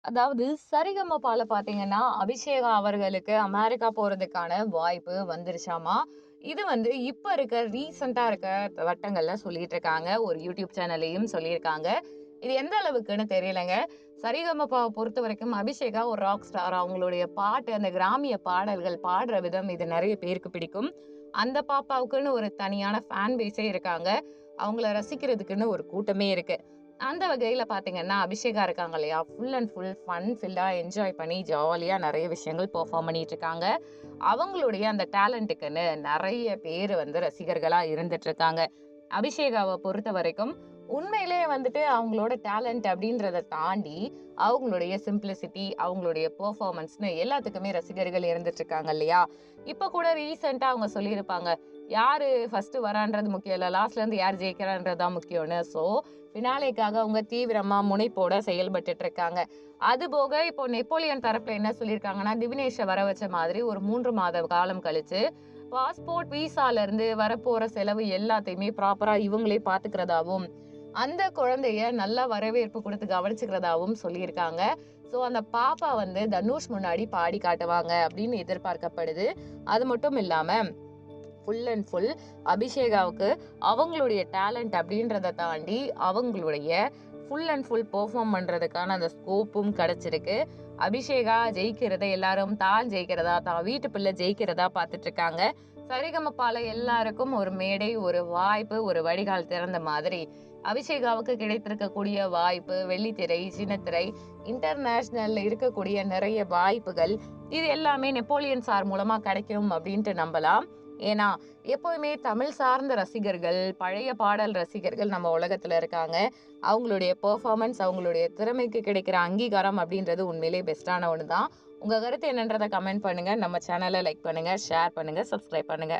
அதாவது சரிகமபால பார்த்தீங்கன்னா, அபிஷேகா அவர்களுக்கு அமெரிக்கா போறதுக்கான வாய்ப்பு வந்துருச்சாமா. இது வந்து இப்ப இருக்க ரீசென்ட்டா இருக்க வட்டங்கள்ல சொல்லிட்டு இருக்காங்க. ஒரு யூடியூப் சேனல்லயும் சொல்லியிருக்காங்க. இது எந்த அளவுக்குன்னு தெரியலங்க. சரிகமபாவ பொறுத்தவரைக்கும் அபிஷேகா ஒரு ராக் ஸ்டார். அவங்களுடைய பாட்டு, அந்த கிராமிய பாடல்கள் பாடுற விதம் இது நெறைய பேருக்கு பிடிக்கும். அந்த பாப்பாவுக்குன்னு ஒரு தனியான ஃபேன் பேஸே இருக்காங்க. அவங்கள ரசிக்கிறதுக்குன்னு ஒரு கூட்டமே இருக்கு. அந்த வகையில பார்த்தீங்கன்னா, அபிஷேகா இருக்காங்க இல்லையா? ஃபுல் அண்ட் ஃபுல் ஃபன் ஃபில்லா என்ஜாய் பண்ணி ஜாலியா நெறைய விஷயங்கள் பெர்ஃபார்ம் பண்ணிட்டு இருக்காங்க. அவங்களுடைய அந்த டேலண்ட்டுக்குன்னு நெறைய பேரு வந்து ரசிகர்களா இருந்துட்டு இருக்காங்க. அபிஷேகாவ பொறுத்தவரைக்கும், உண்மையிலேயே வந்துட்டு அவங்களோட டேலண்ட் அப்படின்றத தாண்டி, அவங்களுடைய சிம்ப்ளிசிட்டி, அவங்களுடைய பெர்ஃபார்மன்ஸ்ன்னு எல்லாத்துக்குமே ரசிகர்கள் இருந்துட்டு இருக்காங்க இல்லையா? இப்ப கூட ரீசென்ட்டா அவங்க சொல்லியிருப்பாங்க. யாரு ஃபர்ஸ்ட்டு வரான்றது முக்கியம் இல்ல. லாஸ்ட்ல இருந்து யார் ஜெயிக்கிறான்றது தான் முக்கியம்னு. ஃபினாலேக்காக அவங்க தீவிரமா முனைப்போட செயல்பட்டுட்டு இருக்காங்க. அதுபோக இப்போ நெப்போலியன் தரப்புல என்ன சொல்லியிருக்காங்கன்னா, திவினேஷ வர வச்ச மாதிரி ஒரு 3 மாத காலம் கழிச்சு, பாஸ்போர்ட், விசால இருந்து வரப்போற செலவு எல்லாத்தையுமே ப்ராப்பரா இவங்களே பார்த்துக்கிறதாவும், அந்த குழந்தைய நல்லா வரவேற்பு குடுத்து கவனிச்சுக்கிறதாவும் சொல்லியிருக்காங்க. அந்த பாப்பா வந்து தனுஷ் முன்னாடி பாடி காட்டுவாங்க அப்படின்னு எதிர்பார்க்கப்படுது. அது மட்டும் இல்லாம ஃபுல் அண்ட் ஃபுல் அபிஷேகாவுக்கு அவங்களுடைய டேலண்ட் அப்படின்றத தாண்டி அவங்களுடைய ஃபுல் அண்ட் ஃபுல் பெர்ஃபார்ம் பண்றதுக்கான அந்த ஸ்கோப்பும் கிடைச்சிருக்கு. அபிஷேகா ஜெயிக்கிறத எல்லாரும் தான் ஜெயிக்கிறதா, தான் வீட்டு பிள்ளை ஜெயிக்கிறதா பார்த்துட்டு இருக்காங்க. சரிகமபால எல்லாருக்கும் ஒரு மேடை, ஒரு வாய்ப்பு, ஒரு வடிகால் திறந்த மாதிரி அபிஷேகாவுக்கு கிடைத்திருக்கக்கூடிய வாய்ப்பு, வெள்ளித்திரை, சின்னத்திரை, இன்டர்நேஷனல்ல இருக்கக்கூடிய நிறைய வாய்ப்புகள், இது எல்லாமே நெப்போலியன் சார் மூலமா கிடைக்கும் அப்படின்ட்டு நம்பலாம். ஏன்னா, எப்பவுமே தமிழ் சார்ந்த ரசிகர்கள், பழைய பாடல் ரசிகர்கள் நம்ம உலகத்துல இருக்காங்க. அவங்களுடைய பெர்ஃபார்மன்ஸ், அவங்களுடைய திறமைக்கு கிடைக்கிற அங்கீகாரம் அப்படின்றது உண்மையிலேயே பெஸ்ட்டான ஒண்ணு தான். உங்க கருத்து என்னன்றத கமெண்ட் பண்ணுங்க. நம்ம சேனல லைக் பண்ணுங்க, ஷேர் பண்ணுங்க, சப்ஸ்கிரைப் பண்ணுங்க.